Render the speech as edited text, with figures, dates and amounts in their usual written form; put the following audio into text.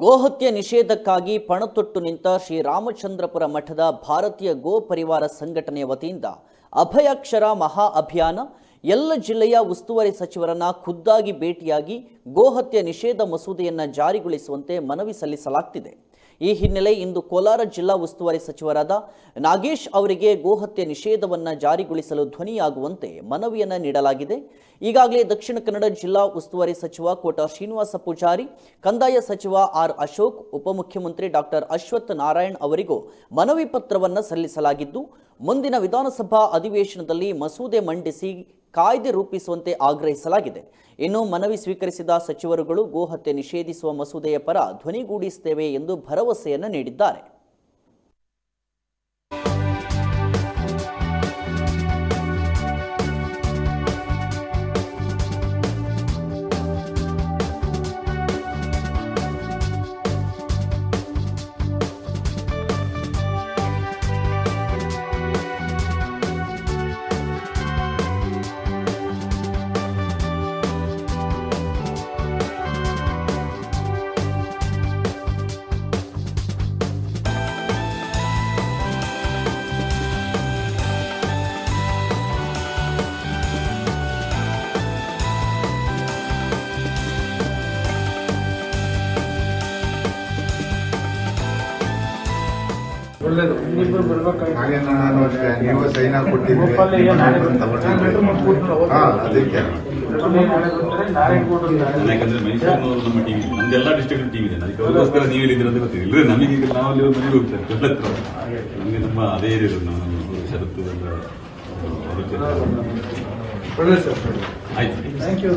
ಗೋಹತ್ಯೆ ನಿಷೇಧಕ್ಕಾಗಿ ಪಣತೊಟ್ಟು ನಿಂತ ಶ್ರೀರಾಮಚಂದ್ರಪುರ ಮಠದ ಭಾರತೀಯ ಗೋ ಪರಿವಾರ ಸಂಘಟನೆಯ ವತಿಯಿಂದ ಅಭಯಾಕ್ಷರ ಮಹಾ ಅಭಿಯಾನ ಎಲ್ಲ ಜಿಲ್ಲೆಯ ಉಸ್ತುವಾರಿ ಸಚಿವರನ್ನ ಖುದ್ದಾಗಿ ಭೇಟಿಯಾಗಿ ಗೋಹತ್ಯೆ ನಿಷೇಧ ಮಸೂದೆಯನ್ನು ಜಾರಿಗೊಳಿಸುವಂತೆ ಮನವಿ ಸಲ್ಲಿಸಲಾಗುತ್ತಿದೆ. ಈ ಹಿನ್ನೆಲೆ ಇಂದು ಕೋಲಾರ ಜಿಲ್ಲಾ ಉಸ್ತುವಾರಿ ಸಚಿವರಾದ ನಾಗೇಶ್ ಅವರಿಗೆ ಗೋಹತ್ಯೆ ನಿಷೇಧವನ್ನು ಜಾರಿಗೊಳಿಸಲು ಧ್ವನಿಯಾಗುವಂತೆ ಮನವಿಯನ್ನು ನೀಡಲಾಗಿದೆ. ಈಗಾಗಲೇ ದಕ್ಷಿಣ ಕನ್ನಡ ಜಿಲ್ಲಾ ಉಸ್ತುವಾರಿ ಸಚಿವ ಕೋಟ ಶ್ರೀನಿವಾಸ ಪೂಜಾರಿ, ಕಂದಾಯ ಸಚಿವ ಆರ್ ಅಶೋಕ್, ಉಪಮುಖ್ಯಮಂತ್ರಿ ಡಾಕ್ಟರ್ ಅಶ್ವಥ್ ನಾರಾಯಣ್ ಅವರಿಗೂ ಮನವಿ ಪತ್ರವನ್ನು ಸಲ್ಲಿಸಲಾಗಿದ್ದು, ಮುಂದಿನ ವಿಧಾನಸಭಾ ಅಧಿವೇಶನದಲ್ಲಿ ಮಸೂದೆ ಮಂಡಿಸಿ ಕಾಯ್ದೆ ರೂಪಿಸುವಂತೆ ಆಗ್ರಹಿಸಲಾಗಿದೆ. ಇನ್ನು ಮನವಿ ಸ್ವೀಕರಿಸಿದ ಸಚಿವರುಗಳು ಗೋಹತ್ಯೆ ನಿಷೇಧಿಸುವ ಮಸೂದೆಯ ಪರ ಧ್ವನಿಗೂಡಿಸುತ್ತೇವೆ ಎಂದು ಭರವಸೆಯನ್ನು ನೀಡಿದ್ದಾರೆ. ನೀವು ಸೈನ್ ಕೊಟ್ಟಿದ್ದೀರಿ ಯಾಕಂದ್ರೆ ಮೈಸೂರಿನವರು ನಮ್ಮ ಟಿವಿ ನಮ್ದೆಲ್ಲ ಡಿಸ್ಟ್ರಿಕ್ಟ್ ಟಿವಿ ಇದೆ, ಅದಕ್ಕೋಸ್ಕರ ನೀವು ಹೇಳಿದ್ರಂತ ಗೊತ್ತಿಲ್ಲ. ಇಲ್ಲದ್ರೆ ನಮಗೆ ನಾವು ಅಲ್ಲಿ ಮನೆಗೆ ಹೋಗ್ತಾರೆ ನಮಗೆ ನಮ್ಮ ಅದೇ ಇರೋದು ನಾವು ಷರತ್ತು ಒಳ್ಳೆ ಸರ್. ಆಯ್ತು, ಥ್ಯಾಂಕ್ ಯು.